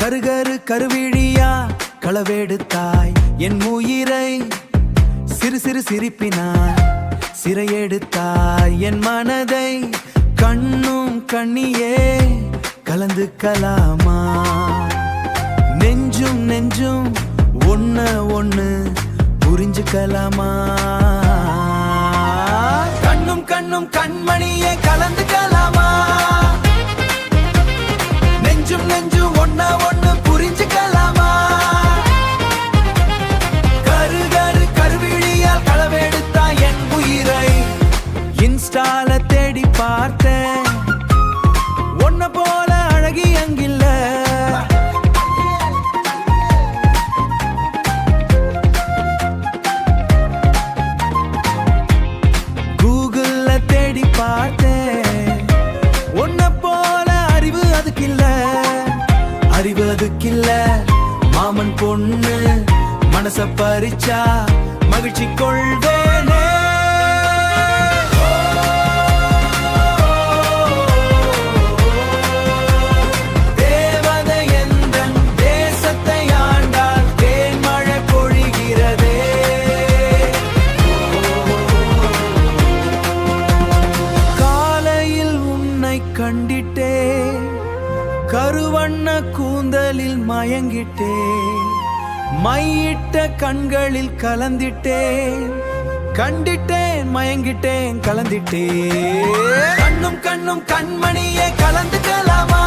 கருகரு கருவிழியா களவெடுத்தாய் என் உயிரை சிறு சிறு சிரிப்பினாய் சிறையெடுத்தாய் என் மனதை கண்ணும் கண்ணியே கலந்து கலாமா நெஞ்சும் நெஞ்சும் ஒண்ணு புரிஞ்சுக்கலாமா கண்ணும் கண்ணும் கண்மணியே கலந்து கலாமா நெஞ்சும் நெஞ்சும் ஒண்ணு புரிஞ்சுக்கலாமா கருகரு கருவிழியால் களவெடுத்தா என் உயிரை இன்ஸ்டால தேடி பார்த்தேன் ஒன்ன போல அழகி அங்கில்ல கூகுள்ல தேடி பார்த்தேன் ஒன்ன போல அறிவு அதுக்கில்ல மாமன் பொண்ணு மனச பறிச்சா மகிழ்ச்சி கொள்வேனே கண்டிட்டே கருவண்ண கூந்தலில் மயங்கிட்டே மையிட்ட கண்களில் கலந்திட்டேன் கண்டிட்டேன் மயங்கிட்டேன் கலந்திட்டேன் கண்ணும் கண்ணும் கண்மணியே கலந்துக்கலாமா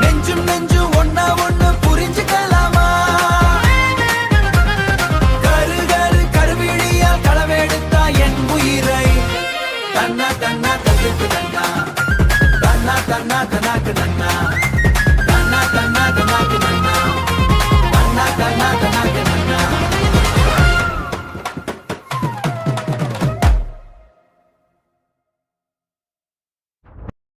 நெஞ்சும் நெஞ்சும் ஒண்ணு புரிஞ்சுக்கலாமா கருகரு கருவிழியா களவெடுத்தா என் உயிரை தன்னா தன்னா தன்னா தன்னா தன்னா தன்னா